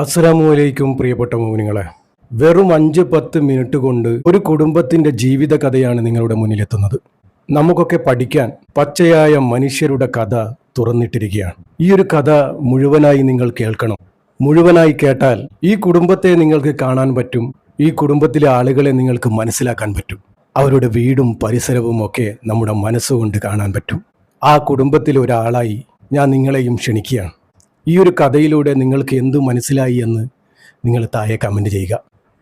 അസ്സലാമു പ്രിയപ്പെട്ട മോമിനിങ്ങളെ, വെറും 5-10 മിനിറ്റ് കൊണ്ട് ഒരു കുടുംബത്തിന്റെ ജീവിത കഥയാണ് നിങ്ങളുടെ മുന്നിലെത്തുന്നത്. നമുക്കൊക്കെ പഠിക്കാൻ പച്ചയായ മനുഷ്യരുടെ കഥ തുറന്നിട്ടിരിക്കുകയാണ്. ഈ ഒരു കഥ മുഴുവനായി നിങ്ങൾ കേൾക്കണം. മുഴുവനായി കേട്ടാൽ ഈ കുടുംബത്തെ നിങ്ങൾക്ക് കാണാൻ പറ്റും. ഈ കുടുംബത്തിലെ ആളുകളെ നിങ്ങൾക്ക് മനസ്സിലാക്കാൻ പറ്റും. അവരുടെ വീടും പരിസരവും ഒക്കെ നമ്മുടെ മനസ്സുകൊണ്ട് കാണാൻ പറ്റും. ആ കുടുംബത്തിലെ ഒരാളായി ഞാൻ നിങ്ങളെയും ക്ഷണിക്കുകയാണ്. ഈ ഒരു കഥയിലൂടെ നിങ്ങൾക്ക് എന്തു മനസ്സിലായി എന്ന് നിങ്ങൾ താഴെ കമൻറ്റ് ചെയ്യുക.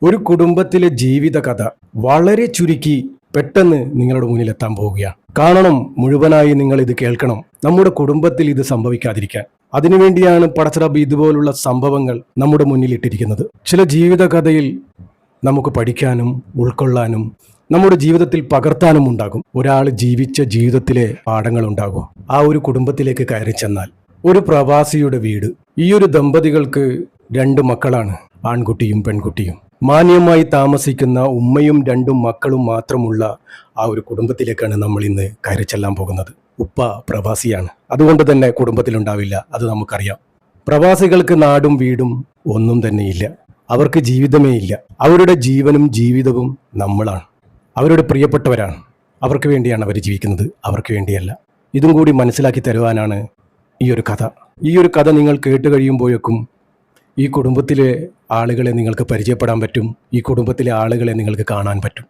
ഒരു കുടുംബത്തിലെ ജീവിത കഥ വളരെ ചുരുക്കി പെട്ടെന്ന് നിങ്ങളുടെ മുന്നിലെത്താൻ പോവുകയാണ്. കാണണം, മുഴുവനായി നിങ്ങൾ ഇത് കേൾക്കണം. നമ്മുടെ കുടുംബത്തിൽ ഇത് സംഭവിക്കാതിരിക്കാൻ, അതിനുവേണ്ടിയാണ് പടച്ചറബ് ഇതുപോലുള്ള സംഭവങ്ങൾ നമ്മുടെ മുന്നിൽ ഇട്ടിരിക്കുന്നത്. ചില ജീവിത കഥയിൽ നമുക്ക് പഠിക്കാനും ഉൾക്കൊള്ളാനും നമ്മുടെ ജീവിതത്തിൽ പകർത്താനും ഉണ്ടാകും. ഒരാൾ ജീവിച്ച ജീവിതത്തിലെ പാഠങ്ങൾ ഉണ്ടാകും. ആ ഒരു കുടുംബത്തിലേക്ക് കയറി ചെന്നാൽ ഒരു പ്രവാസിയുടെ വീട്. ഈ ഒരു ദമ്പതികൾക്ക് 2 മക്കളാണ്, ആൺകുട്ടിയും പെൺകുട്ടിയും. മാന്യമായി താമസിക്കുന്ന ഉമ്മയും 2 മക്കളും മാത്രമുള്ള ആ ഒരു കുടുംബത്തിലേക്കാണ് നമ്മൾ ഇന്ന് കയറി ചെല്ലാൻ പോകുന്നത്. ഉപ്പ പ്രവാസിയാണ്, അതുകൊണ്ട് തന്നെ കുടുംബത്തിലുണ്ടാവില്ല, അത് നമുക്കറിയാം. പ്രവാസികൾക്ക് നാടും വീടും ഒന്നും തന്നെയില്ല. അവർക്ക് ജീവിതമേ ഇല്ല. അവരുടെ ജീവനും ജീവിതവും നമ്മളാണ്. അവരുടെ പ്രിയപ്പെട്ടവരാണ്. അവർക്ക് വേണ്ടിയാണ് അവർ ജീവിക്കുന്നത്, അവർക്ക് വേണ്ടിയല്ല. ഇതും കൂടി മനസ്സിലാക്കി തരുവാനാണ് ഈ ഒരു കഥ. ഈ ഒരു കഥ നിങ്ങൾ കേട്ട് കഴിയുമ്പോഴേക്കും ഈ കുടുംബത്തിലെ ആളുകളെ നിങ്ങൾക്ക് പരിചയപ്പെടാൻ പറ്റും. ഈ കുടുംബത്തിലെ ആളുകളെ നിങ്ങൾക്ക് കാണാൻ പറ്റും.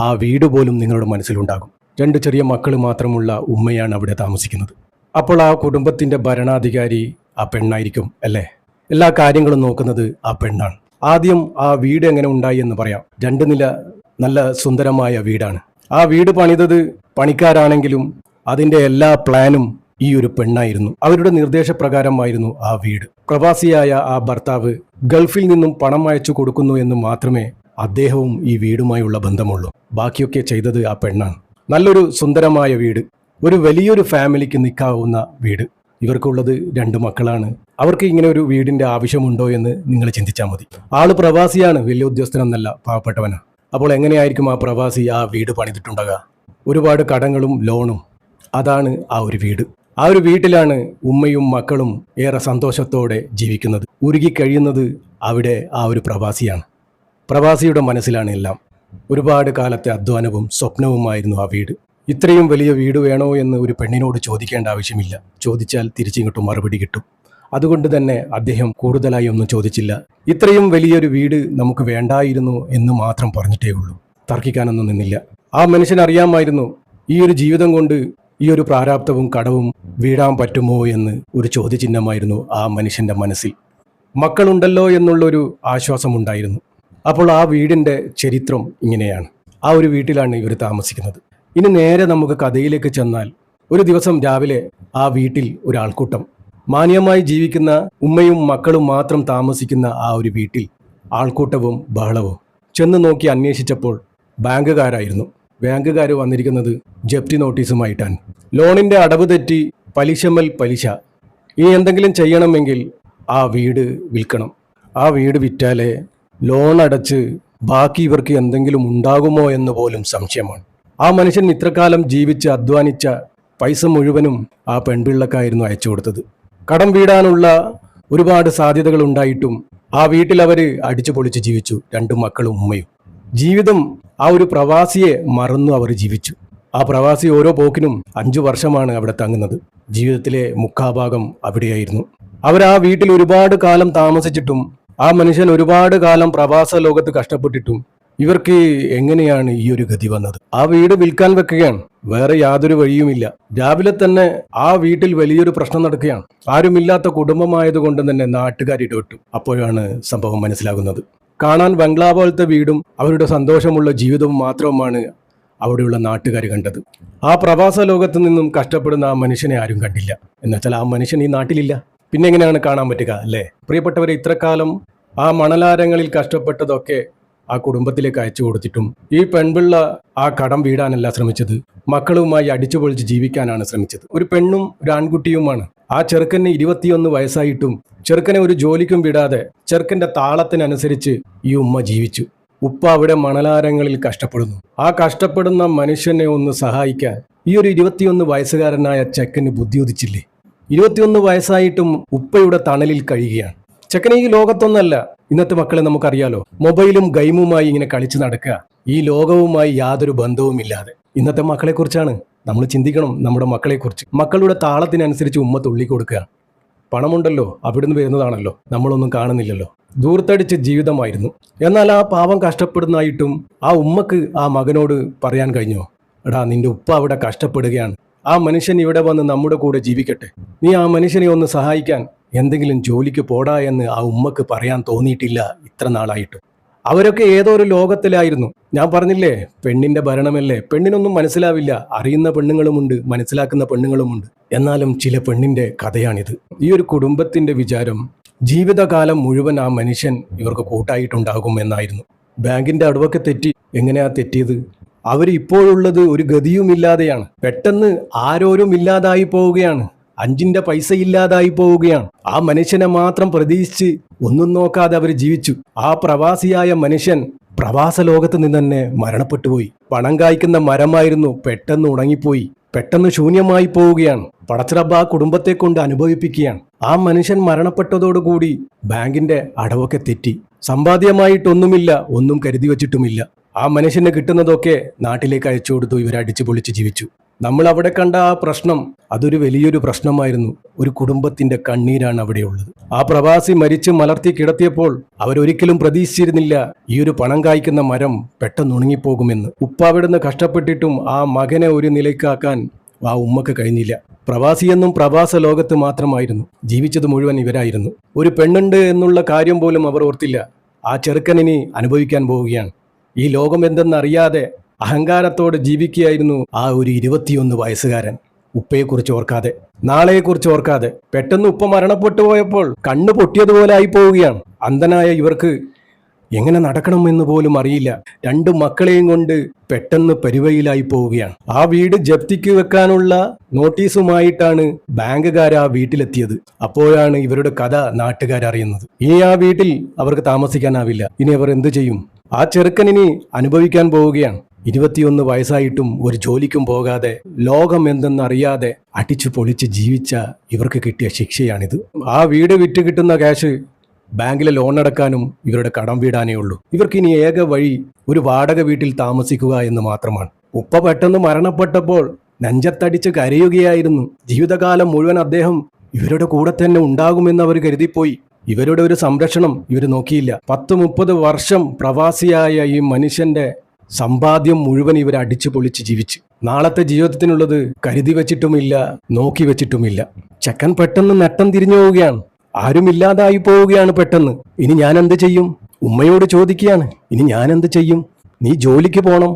ആ വീട് പോലും നിങ്ങളുടെ മനസ്സിലുണ്ടാകും. 2 ചെറിയ മക്കൾ മാത്രമുള്ള ഉമ്മയാണ് അവിടെ താമസിക്കുന്നത്. അപ്പോൾ ആ കുടുംബത്തിൻ്റെ ഭരണാധികാരി ആ പെണ്ണായിരിക്കും അല്ലേ? എല്ലാ കാര്യങ്ങളും നോക്കുന്നത് ആ പെണ്ണാണ്. ആദ്യം ആ വീട് എങ്ങനെ ഉണ്ടായി എന്ന് പറയാം. 2 നില നല്ല സുന്ദരമായ വീടാണ്. ആ വീട് പണിതത് പണിക്കാരാണെങ്കിലും അതിൻ്റെ എല്ലാ പ്ലാനും ഈ ഒരു പെണ്ണായിരുന്നു. അവരുടെ നിർദ്ദേശപ്രകാരമായിരുന്നു ആ വീട്. പ്രവാസിയായ ആ ഭർത്താവ് ഗൾഫിൽ നിന്നും പണം അയച്ചു കൊടുക്കുന്നു എന്ന് മാത്രമേ അദ്ദേഹവും ഈ വീടുമായുള്ള ബന്ധമുള്ളൂ. ബാക്കിയൊക്കെ ചെയ്തത് ആ പെണ്ണാണ്. നല്ലൊരു സുന്ദരമായ വീട്, ഒരു വലിയൊരു ഫാമിലിക്ക് നിൽക്കാവുന്ന വീട്. ഇവർക്കുള്ളത് 2 മക്കളാണ്. അവർക്ക് ഇങ്ങനെ ഒരു വീടിന്റെ ആവശ്യമുണ്ടോ എന്ന് നിങ്ങൾ ചിന്തിച്ചാൽ മതി. ആള് പ്രവാസിയാണ്, വലിയ ഉദ്യോഗസ്ഥനെന്നല്ല, പാവപ്പെട്ടവനാണ്. അപ്പോൾ എങ്ങനെയായിരിക്കും ആ പ്രവാസി ആ വീട് പണിതിട്ടുണ്ടാകുക? ഒരുപാട് കടങ്ങളും ലോണും. അതാണ് ആ ഒരു വീട്. ആ ഒരു വീട്ടിലാണ് ഉമ്മയും മക്കളും ഏറെ സന്തോഷത്തോടെ ജീവിക്കുന്നത്. ഉരുകിക്കഴിയുന്നത് അവിടെ ആ ഒരു പ്രവാസിയാണ്. പ്രവാസിയുടെ മനസ്സിലാണ് എല്ലാം. ഒരുപാട് കാലത്തെ അധ്വാനവും സ്വപ്നവുമായിരുന്നു ആ വീട്. ഇത്രയും വലിയ വീട് വേണോ എന്ന് ഒരു പെണ്ണിനോട് ചോദിക്കേണ്ട ആവശ്യമില്ല. ചോദിച്ചാൽ തിരിച്ചിങ്ങോട്ടും മറുപടി കിട്ടും. അതുകൊണ്ട് തന്നെ അദ്ദേഹം കൂടുതലായി ഒന്നും ചോദിച്ചില്ല. ഇത്രയും വലിയൊരു വീട് നമുക്ക് വേണ്ടായിരുന്നു എന്ന് മാത്രം പറഞ്ഞിട്ടേ ഉള്ളൂ. തർക്കിക്കാനൊന്നും നിന്നില്ല. ആ മനുഷ്യൻ അറിയാമായിരുന്നു ഈ ഒരു ജീവിതം കൊണ്ട് ഈ ഒരു പ്രാരാബ്ധവും കടവും വീഴാൻ പറ്റുമോ എന്ന് ഒരു ചോദ്യചിഹ്നമായിരുന്നു ആ മനുഷ്യന്റെ മനസ്സിൽ. മക്കളുണ്ടല്ലോ എന്നുള്ളൊരു ആശ്വാസമുണ്ടായിരുന്നു. അപ്പോൾ ആ വീടിന്റെ ചരിത്രം ഇങ്ങനെയാണ്. ആ ഒരു വീട്ടിലാണ് ഇവർ താമസിക്കുന്നത്. ഇനി നേരെ നമുക്ക് കഥയിലേക്ക് ചെന്നാൽ, ഒരു ദിവസം രാവിലെ ആ വീട്ടിൽ ഒരാൾക്കൂട്ടം, മാന്യമായി ജീവിക്കുന്ന ഉമ്മയും മക്കളും മാത്രം താമസിക്കുന്ന ആ ഒരു വീട്ടിൽ ആൾക്കൂട്ടവും ബഹളവും. ചെന്ന് നോക്കി അന്വേഷിച്ചപ്പോൾ ബാങ്കുകാരായിരുന്നു. ബാങ്കുകാർ വന്നിരിക്കുന്നത് ജപ്തി നോട്ടീസുമായിട്ടാണ്. ലോണിന്റെ അടവ് തെറ്റി പലിശമൽ പലിശ. ഇനി എന്തെങ്കിലും ചെയ്യണമെങ്കിൽ ആ വീട് വിൽക്കണം. ആ വീട് വിറ്റാലേ ലോൺ അടച്ച് ബാക്കി ഇവർക്ക് എന്തെങ്കിലും ഉണ്ടാകുമോ എന്ന് പോലും സംശയമാണ്. ആ മനുഷ്യൻ ഇത്രകാലം ജീവിച്ച് അധ്വാനിച്ച പൈസ മുഴുവനും ആ പെൺപിള്ളക്കായിരുന്നു അയച്ചു കൊടുത്തത്. കടം വീടാനുള്ള ഒരുപാട് സാധ്യതകൾ ഉണ്ടായിട്ടും ആ വീട്ടിൽ അവർ അടിച്ചു പൊളിച്ച് ജീവിച്ചു, 2 മക്കളും ഉമ്മയും. ജീവിതം ആ ഒരു പ്രവാസിയെ മറന്നു അവർ ജീവിച്ചു. ആ പ്രവാസി ഓരോ പോക്കിനും 5 വർഷമാണ് അവിടെ തങ്ങുന്നത്. ജീവിതത്തിലെ മുക്കാഭാഗം അവിടെയായിരുന്നു. അവർ ആ വീട്ടിൽ ഒരുപാട് കാലം താമസിച്ചിട്ടും ആ മനുഷ്യൻ ഒരുപാട് കാലം പ്രവാസ ലോകത്ത് കഷ്ടപ്പെട്ടിട്ടും ഇവർക്ക് എങ്ങനെയാണ് ഈ ഒരു ഗതി വന്നത്? ആ വീട് വിൽക്കാൻ വെക്കുകയാണ്, വേറെ യാതൊരു വഴിയുമില്ല. രാവിലെ തന്നെ ആ വീട്ടിൽ വലിയൊരു പ്രശ്നം നടക്കുകയാണ്. ആരുമില്ലാത്ത കുടുംബമായതുകൊണ്ട് തന്നെ നാട്ടുകാർ ഇടപെട്ടു. അപ്പോഴാണ് സംഭവം മനസ്സിലാകുന്നത്. കാണാൻ ബംഗ്ലാവ് പോലത്തെ വീടും അവരുടെ സന്തോഷമുള്ള ജീവിതവും മാത്രവുമാണ് അവിടെയുള്ള നാട്ടുകാർ കണ്ടത്. ആ പ്രവാസ ലോകത്ത് നിന്നും കഷ്ടപ്പെടുന്ന ആ മനുഷ്യനെ ആരും കണ്ടില്ല. എന്നുവെച്ചാൽ ആ മനുഷ്യൻ ഈ നാട്ടിലില്ല. പിന്നെ എങ്ങനെയാണ് കാണാൻ പറ്റുക അല്ലേ? പ്രിയപ്പെട്ടവരെ, ഇത്രകാലം ആ മണലാരങ്ങളിൽ കഷ്ടപ്പെട്ടതൊക്കെ ആ കുടുംബത്തിലേക്ക് അയച്ചു കൊടുത്തിട്ടും ഈ പെൺപിള്ള ആ കടം വീടാനല്ല ശ്രമിച്ചത്, മക്കളുമായി അടിച്ചുപൊളിച്ച് ജീവിക്കാനാണ് ശ്രമിച്ചത്. ഒരു പെണ്ണും ഒരു ആൺകുട്ടിയുമാണ്. ആ ചെറുക്കന് 21 വയസ്സായിട്ടും ചെറുക്കനെ ഒരു ജോലിക്കും വിടാതെ ചെറുക്കന്റെ താളത്തിനനുസരിച്ച് ഈ ഉമ്മ ജീവിച്ചു. ഉപ്പ അവിടെ മണലാരങ്ങളിൽ കഷ്ടപ്പെടുന്നു. ആ കഷ്ടപ്പെടുന്ന മനുഷ്യനെ ഒന്ന് സഹായിക്കാൻ ഈ ഒരു 21 വയസ്സുകാരനായ ചെക്കന് ബുദ്ധി ഉദിച്ചില്ലേ? 21 വയസ്സായിട്ടും ഉപ്പയുടെ തണലിൽ കഴിയുകയാണ്. ചെക്കൻ ഈ ലോകത്തൊന്നല്ല. ഇന്നത്തെ മക്കളെ നമുക്കറിയാലോ, മൊബൈലും ഗെയിമുമായി ഇങ്ങനെ കളിച്ചു നടക്കുക, ഈ ലോകവുമായി യാതൊരു ബന്ധവുമില്ലാതെ. ഇന്നത്തെ മക്കളെ കുറിച്ചാണ് നമ്മൾ ചിന്തിക്കണം. നമ്മുടെ മക്കളെ കുറിച്ച് മക്കളുടെ താളത്തിനനുസരിച്ച് ഉമ്മ തുള്ളി കൊടുക്കുക. പണമുണ്ടല്ലോ, അവിടുന്ന് വരുന്നതാണല്ലോ, നമ്മളൊന്നും കാണുന്നില്ലല്ലോ. ദൂർത്തടിച്ച ജീവിതമായിരുന്നു. എന്നാൽ ആ പാവം കഷ്ടപ്പെടുന്നതായിട്ടും ആ ഉമ്മക്ക് ആ മകനോട് പറയാൻ കഴിഞ്ഞോ, എടാ നിന്റെ ഉപ്പ അവിടെ കഷ്ടപ്പെടുകയാണ്, ആ മനുഷ്യൻ ഇവിടെ വന്ന് നമ്മുടെ കൂടെ ജീവിക്കട്ടെ, നീ ആ മനുഷ്യനെ ഒന്ന് സഹായിക്കാൻ എന്തെങ്കിലും ജോലിക്ക് പോടാ എന്ന് ആ ഉമ്മക്ക് പറയാൻ തോന്നിയിട്ടില്ല ഇത്ര നാളായിട്ടും. അവരൊക്കെ ഏതോ ഒരു ലോകത്തിലായിരുന്നു. ഞാൻ പറഞ്ഞില്ലേ, പെണ്ണിന്റെ ഭരണമല്ലേ, പെണ്ണിനൊന്നും മനസ്സിലാവില്ല. അറിയുന്ന പെണ്ണുങ്ങളുമുണ്ട്, മനസ്സിലാക്കുന്ന പെണ്ണുങ്ങളുമുണ്ട്. എന്നാലും ചില പെണ്ണിന്റെ കഥയാണിത്. ഈ ഒരു കുടുംബത്തിന്റെ വിചാരം ജീവിതകാലം മുഴുവൻ ആ മനുഷ്യൻ ഇവർക്ക് കൂട്ടായിട്ടുണ്ടാകും എന്നായിരുന്നു. ബാങ്കിന്റെ അടവൊക്കെ തെറ്റി. എങ്ങനെയാ തെറ്റിയത്? അവർ ഇപ്പോഴുള്ളത് ഒരു ഗതിയുമില്ലാതെയാണ്. പെട്ടെന്ന് ആരോരും ഇല്ലാതായി പോവുകയാണ്. 5 പൈസ ഇല്ലാതായി പോവുകയാണ്. ആ മനുഷ്യനെ മാത്രം പ്രതീക്ഷിച്ച് ഒന്നും നോക്കാതെ അവർ ജീവിച്ചു. ആ പ്രവാസിയായ മനുഷ്യൻ പ്രവാസ ലോകത്ത് നിന്ന് തന്നെ മരണപ്പെട്ടുപോയി. പണം കായ്ക്കുന്ന മരമായിരുന്നു, പെട്ടെന്ന് ഉണങ്ങിപ്പോയി, പെട്ടെന്ന് ശൂന്യമായി പോവുകയാണ്. പടച്ചിറബ്ബ് ആ കുടുംബത്തെ കൊണ്ട് അനുഭവിപ്പിക്കുകയാണ്. ആ മനുഷ്യൻ മരണപ്പെട്ടതോടുകൂടി ബാങ്കിന്റെ അടവൊക്കെ തെറ്റി. സമ്പാദ്യമായിട്ടൊന്നുമില്ല, ഒന്നും കരുതി വച്ചിട്ടുമില്ല. ആ മനുഷ്യന് കിട്ടുന്നതൊക്കെ നാട്ടിലേക്ക് അയച്ചു കൊടുത്തു. ഇവരടിച്ചു പൊളിച്ച് ജീവിച്ചു. നമ്മൾ അവിടെ കണ്ട ആ പ്രശ്നം, അതൊരു വലിയൊരു പ്രശ്നമായിരുന്നു. ഒരു കുടുംബത്തിന്റെ കണ്ണീരാണ് അവിടെയുള്ളത്. ആ പ്രവാസി മരിച്ച് മലർത്തി കിടത്തിയപ്പോൾ അവരൊരിക്കലും പ്രതീക്ഷിച്ചിരുന്നില്ല ഈ ഒരു പണം കായ്ക്കുന്ന മരം പെട്ടെന്ന് ഉണങ്ങിപ്പോകുമെന്ന്. ഉപ്പ അവിടുന്ന് കഷ്ടപ്പെട്ടിട്ടും ആ മകനെ ഒരു നിലയ്ക്കാക്കാൻ ആ ഉമ്മക്ക് കഴിഞ്ഞില്ല. പ്രവാസിയെന്നും പ്രവാസ ലോകത്ത് മാത്രമായിരുന്നു ജീവിച്ചത്. മുഴുവൻ ഇവരായിരുന്നു. ഒരു പെണ്ണുണ്ട് എന്നുള്ള കാര്യം പോലും അവർ ഓർത്തില്ല. ആ ചെറുക്കനിനി അനുഭവിക്കാൻ പോവുകയാണ്. ഈ ലോകം എന്തെന്നറിയാതെ അഹങ്കാരത്തോടെ ജീവിക്കുകയായിരുന്നു ആ ഒരു 21 വയസ്സുകാരൻ. ഉപ്പയെക്കുറിച്ച് ഓർക്കാതെ, നാളെയെക്കുറിച്ച് ഓർക്കാതെ. പെട്ടെന്ന് ഉപ്പ മരണപ്പെട്ടു പോയപ്പോൾ കണ്ണു പൊട്ടിയതുപോലെ ആയി പോവുകയാണ്. അന്ധനായ ഇവർക്ക് എങ്ങനെ നടക്കണമെന്ന് പോലും അറിയില്ല. 2 മക്കളെയും കൊണ്ട് പെട്ടെന്ന് പെരുവയിലായി പോവുകയാണ്. ആ വീട് ജപ്തിക്ക് വെക്കാനുള്ള നോട്ടീസുമായിട്ടാണ് ബാങ്കുകാർ ആ വീട്ടിലെത്തിയത്. അപ്പോഴാണ് ഇവരുടെ കഥ നാട്ടുകാരറിയുന്നത്. ഇനി ആ വീട്ടിൽ അവർക്ക് താമസിക്കാനാവില്ല. ഇനി അവർ എന്തു ചെയ്യും? ആ ചെറുക്കനിനി അനുഭവിക്കാൻ പോവുകയാണ്. 21 വയസ്സായിട്ടും ഒരു ജോലിക്കും പോകാതെ, ലോകം എന്തെന്നറിയാതെ അടിച്ചു പൊളിച്ച് ജീവിച്ച ഇവർക്ക് കിട്ടിയ ശിക്ഷയാണിത്. ആ വീട് വിറ്റ് കിട്ടുന്ന ക്യാഷ് ബാങ്കിലെ ലോൺ അടക്കാനും ഇവരുടെ കടം വീടാനേ ഉള്ളൂ. ഇവർക്കിനി ഏക വഴി ഒരു വാടക വീട്ടിൽ താമസിക്കുക എന്ന് മാത്രമാണ്. ഉപ്പ പെട്ടെന്ന് മരണപ്പെട്ടപ്പോൾ നെഞ്ചത്തടിച്ച് കരയുകയായിരുന്നു. ജീവിതകാലം മുഴുവൻ അദ്ദേഹം ഇവരുടെ കൂടെ തന്നെ ഉണ്ടാകുമെന്ന് അവർ കരുതിപ്പോയി. ഇവരുടെ ഒരു സംരക്ഷണം ഇവർ നോക്കിയില്ല. 10-30 വർഷം പ്രവാസിയായ ഈ മനുഷ്യന്റെ സമ്പാദ്യം മുഴുവൻ ഇവർ അടിച്ചു പൊളിച്ച് ജീവിച്ചു. നാളത്തെ ജീവിതത്തിനുള്ളത് കരുതി വെച്ചിട്ടുമില്ല, നോക്കി വെച്ചിട്ടുമില്ല. ചെക്കൻ പെട്ടെന്ന് നെട്ടം തിരിഞ്ഞു പോവുകയാണ്. ആരുമില്ലാതായി പോവുകയാണ് പെട്ടെന്ന്. ഇനി ഞാൻ എന്ത് ചെയ്യും? ഉമ്മയോട് ചോദിക്കുകയാണ്, ഇനി ഞാൻ എന്ത് ചെയ്യും? നീ ജോലിക്ക് പോണം,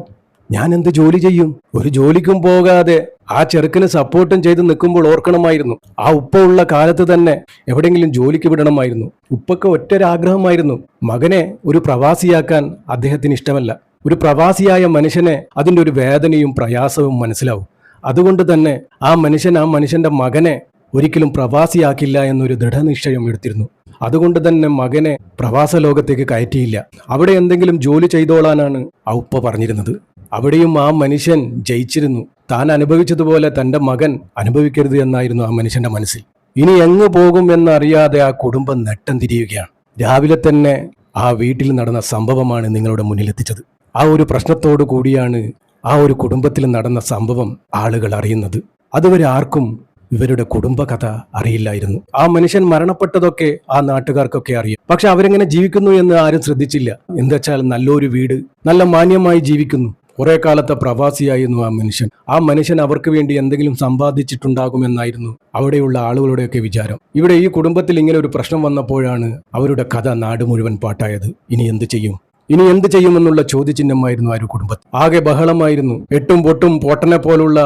ഞാൻ എന്ത് ജോലി ചെയ്യും? ഒരു ജോലിക്കും പോകാതെ ആ ചെറുക്കന് സപ്പോർട്ടും ചെയ്ത് നിൽക്കുമ്പോൾ ഓർക്കണമായിരുന്നു, ആ ഉപ്പ ഉള്ള കാലത്ത് തന്നെ എവിടെയെങ്കിലും ജോലിക്ക് വിടണമായിരുന്നു. ഉപ്പക്ക് ഒറ്റൊരാഗ്രഹമായിരുന്നു, മകനെ ഒരു പ്രവാസിയാക്കാൻ അദ്ദേഹത്തിന് ഇഷ്ടമല്ല. ഒരു പ്രവാസിയായ മനുഷ്യനെ അതിൻ്റെ ഒരു വേദനയും പ്രയാസവും മനസ്സിലാവും. അതുകൊണ്ട് തന്നെ ആ മനുഷ്യന്റെ മകനെ ഒരിക്കലും പ്രവാസിയാക്കില്ല എന്നൊരു ദൃഢനിശ്ചയം എടുത്തിരുന്നു. അതുകൊണ്ട് തന്നെ മകനെ പ്രവാസ ലോകത്തേക്ക് കയറ്റിയില്ല. അവിടെ എന്തെങ്കിലും ജോലി ചെയ്തോളാനാണ് ആ ഉപ്പ പറഞ്ഞിരുന്നത്. അവിടെയും ആ മനുഷ്യൻ ജയിച്ചിരുന്നു. താൻ അനുഭവിച്ചതുപോലെ തൻ്റെ മകൻ അനുഭവിക്കരുത് എന്നായിരുന്നു ആ മനുഷ്യന്റെ മനസ്സിൽ. ഇനി എങ്ങു പോകും എന്നറിയാതെ ആ കുടുംബം നെട്ടം തിരിയുകയാണ്. രാവിലെ തന്നെ ആ വീട്ടിൽ നടന്ന സംഭവമാണ് നിങ്ങളുടെ മുന്നിലെത്തിച്ചത്. ആ ഒരു പ്രശ്നത്തോടു കൂടിയാണ് ആ ഒരു കുടുംബത്തിൽ നടന്ന സംഭവം ആളുകൾ അറിയുന്നത്. അതുവരെ ആർക്കും ഇവരുടെ കുടുംബകഥ അറിയില്ലായിരുന്നു. ആ മനുഷ്യൻ മരണപ്പെട്ടതൊക്കെ ആ നാട്ടുകാർക്കൊക്കെ അറിയാം. പക്ഷെ അവരെങ്ങനെ ജീവിക്കുന്നു എന്ന് ആരും ശ്രദ്ധിച്ചില്ല. എന്താച്ചാൽ നല്ലൊരു വീട്, നല്ല മാന്യമായി ജീവിക്കുന്നു. കുറെ കാലത്തെ പ്രവാസിയായിരുന്നു ആ മനുഷ്യൻ അവർക്ക് വേണ്ടി എന്തെങ്കിലും സമ്പാദിച്ചിട്ടുണ്ടാകുമെന്നായിരുന്നു അവിടെയുള്ള ആളുകളുടെയൊക്കെ വിചാരം. ഇവിടെ ഈ കുടുംബത്തിൽ ഇങ്ങനെ ഒരു പ്രശ്നം വന്നപ്പോഴാണ് അവരുടെ കഥ നാട് മുഴുവൻ പാട്ടായത്. ഇനി എന്ത് ചെയ്യുമെന്നുള്ള ചോദ്യചിഹ്നമായിരുന്നു ആ ഒരു കുടുംബത്തിൽ. ആകെ ബഹളമായിരുന്നു. എട്ടും പൊട്ടും പോട്ടനെ പോലുള്ള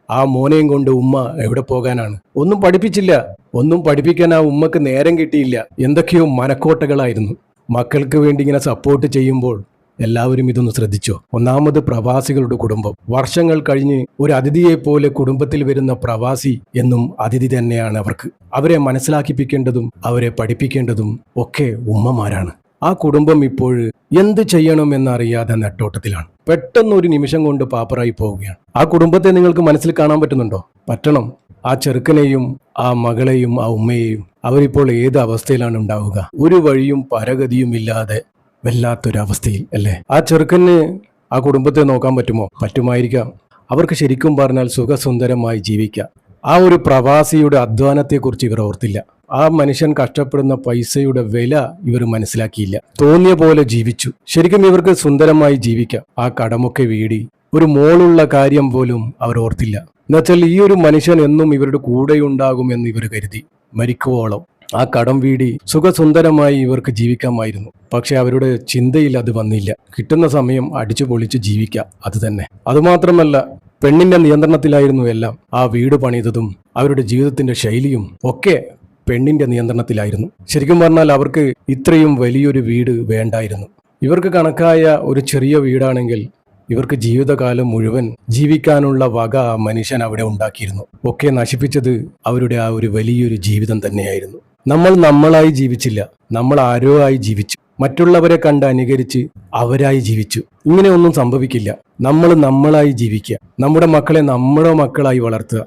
ആ മോനെയും കൊണ്ട് ഉമ്മ എവിടെ പോകാനാണ്? ഒന്നും പഠിപ്പിച്ചില്ല. ഒന്നും പഠിപ്പിക്കാൻ ആ ഉമ്മക്ക് നേരം കിട്ടിയില്ല. എന്തൊക്കെയോ മനക്കോട്ടകളായിരുന്നു. മക്കൾക്ക് വേണ്ടി ഇങ്ങനെ സപ്പോർട്ട് ചെയ്യുമ്പോൾ എല്ലാവരും ഇതൊന്ന് ശ്രദ്ധിച്ചോ. ഒന്നാമത് പ്രവാസികളുടെ കുടുംബം. വർഷങ്ങൾ കഴിഞ്ഞ് ഒരു അതിഥിയെ പോലെ കുടുംബത്തിൽ വരുന്ന പ്രവാസി എന്നും അതിഥി തന്നെയാണ് അവർക്ക്. അവരെ മനസ്സിലാക്കിപ്പിക്കേണ്ടതും അവരെ പഠിപ്പിക്കേണ്ടതും ഒക്കെ ഉമ്മമാരാണ്. ആ കുടുംബം ഇപ്പോൾ എന്ത് ചെയ്യണമെന്നറിയാതെ നെട്ടോട്ടത്തിലാണ്. പെട്ടെന്ന് ഒരു നിമിഷം കൊണ്ട് പാപ്പറായി പോവുകയാണ്. ആ കുടുംബത്തെ നിങ്ങൾക്ക് മനസ്സിൽ കാണാൻ പറ്റുന്നുണ്ടോ? പറ്റണം. ആ ചെറുക്കനെയും ആ മകളെയും ആ ഉമ്മയെയും അവരിപ്പോൾ ഏത് അവസ്ഥയിലാണ് ഉണ്ടാവുക? ഒരു വഴിയും പരഗതിയും ഇല്ലാതെ വല്ലാത്തൊരവസ്ഥയിൽ അല്ലേ? ആ ചെറുക്കന് ആ കുടുംബത്തെ നോക്കാൻ പറ്റുമോ? പറ്റുമായിരിക്കാം. അവർക്ക് ശരിക്കും പറഞ്ഞാൽ സുഖസുന്ദരമായി ജീവിക്കാം. ആ ഒരു പ്രവാസിയുടെ അധ്വാനത്തെക്കുറിച്ച് ഇവർ ഓർത്തില്ല. ആ മനുഷ്യൻ കഷ്ടപ്പെടുന്ന പൈസയുടെ വില ഇവർ മനസ്സിലാക്കിയില്ല. തോന്നിയ പോലെ ജീവിച്ചു. ശരിക്കും ഇവർക്ക് സുന്ദരമായി ജീവിക്കാം. ആ കടമൊക്കെ വീടി ഒരു മോളുള്ള കാര്യം പോലും അവർ ഓർത്തില്ല. എന്നുവെച്ചാൽ ഈ ഒരു മനുഷ്യൻ എന്നും ഇവരുടെ കൂടെയുണ്ടാകുമെന്ന് ഇവർ കരുതി. മരിക്കുവോളം ആ കടം വീടി സുഖസുന്ദരമായി ഇവർക്ക് ജീവിക്കാമായിരുന്നു. പക്ഷെ അവരുടെ ചിന്തയിൽ അത് വന്നില്ല. കിട്ടുന്ന സമയം അടിച്ചു പൊളിച്ച് ജീവിക്കാം, അത് തന്നെ. അതുമാത്രമല്ല, പെണ്ണിന്റെ നിയന്ത്രണത്തിലായിരുന്നു എല്ലാം. ആ വീട് പണിതതും അവരുടെ ജീവിതത്തിന്റെ ശൈലിയും ഒക്കെ പെണ്ണിന്റെ നിയന്ത്രണത്തിലായിരുന്നു. ശരിക്കും പറഞ്ഞാൽ അവർക്ക് ഇത്രയും വലിയൊരു വീട് വേണ്ടായിരുന്നു. ഇവർക്ക് കണക്കായ ഒരു ചെറിയ വീടാണെങ്കിൽ ഇവർക്ക് ജീവിതകാലം മുഴുവൻ ജീവിക്കാനുള്ള വക ആ മനുഷ്യൻ അവിടെ ഉണ്ടാക്കിയിരുന്നു. ഒക്കെ നശിപ്പിച്ചത് അവരുടെ ആ ഒരു വലിയൊരു ജീവിതം തന്നെയായിരുന്നു. നമ്മൾ നമ്മളായി ജീവിച്ചില്ല, നമ്മൾ ആരോ ആയി ജീവിച്ചു. മറ്റുള്ളവരെ കണ്ട് അനുകരിച്ച് അവരായി ജീവിച്ചു. ഇങ്ങനെയൊന്നും സംഭവിക്കില്ല. നമ്മൾ നമ്മളായി ജീവിക്കുക, നമ്മുടെ മക്കളെ നമ്മുടെ മക്കളായി വളർത്തുക.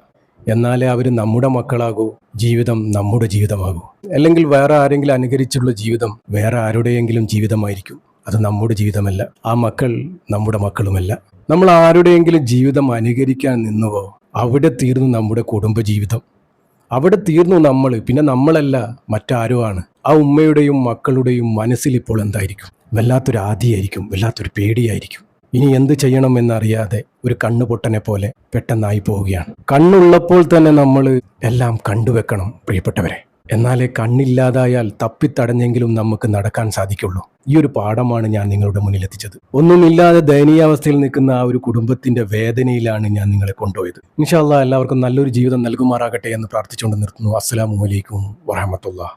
എന്നാലേ അവർ നമ്മുടെ മക്കളാകൂ, ജീവിതം നമ്മുടെ ജീവിതമാകൂ. അല്ലെങ്കിൽ വേറെ ആരെങ്കിലും അനുകരിച്ചുള്ള ജീവിതം വേറെ ആരുടെയെങ്കിലും ജീവിതമായിരിക്കും. അത് നമ്മുടെ ജീവിതമല്ല. ആ മക്കൾ നമ്മുടെ മക്കളുമല്ല. നമ്മൾ ആരുടെയെങ്കിലും ജീവിതം അനുകരിക്കാൻ നിന്നുവോ, അവിടെ തീർന്നു നമ്മുടെ കുടുംബജീവിതം. അവിടെ തീർന്നു നമ്മൾ. പിന്നെ നമ്മളല്ല, മറ്റാരോ ആണ്. ആ ഉമ്മയുടെയും മക്കളുടെയും മനസ്സിൽ ഇപ്പോൾ എന്തായിരിക്കും? വല്ലാത്തൊരു ആദിയായിരിക്കും, വല്ലാത്തൊരു പേടിയായിരിക്കും. ഇനി എന്ത് ചെയ്യണമെന്നറിയാതെ ഒരു കണ്ണുപൊട്ടനെ പോലെ പെട്ടെന്നായി പോവുകയാണ്. കണ്ണുള്ളപ്പോൾ തന്നെ നമ്മൾ എല്ലാം കണ്ടുവെക്കണം പ്രിയപ്പെട്ടവരെ. എന്നാലേ കണ്ണില്ലാതായാൽ തപ്പിത്തടഞ്ഞെങ്കിലും നമുക്ക് നടക്കാൻ സാധിക്കുള്ളൂ. ഈ ഒരു പാഠമാണ് ഞാൻ നിങ്ങളുടെ മുന്നിലെത്തിച്ചത്. ഒന്നുമില്ലാതെ ദയനീയാവസ്ഥയിൽ നിൽക്കുന്ന ആ ഒരു കുടുംബത്തിന്റെ വേദനയിലാണ് ഞാൻ നിങ്ങളെ കൊണ്ടുപോയത്. ഇൻഷാ അല്ലാഹ് എല്ലാവർക്കും നല്ലൊരു ജീവിതം നൽകുമാറാകട്ടെ എന്ന് പ്രാർത്ഥിച്ചുകൊണ്ട് നിർത്തുന്നു. അസ്സലാമു അലൈക്കും വറഹ്മത്തുള്ളാഹി.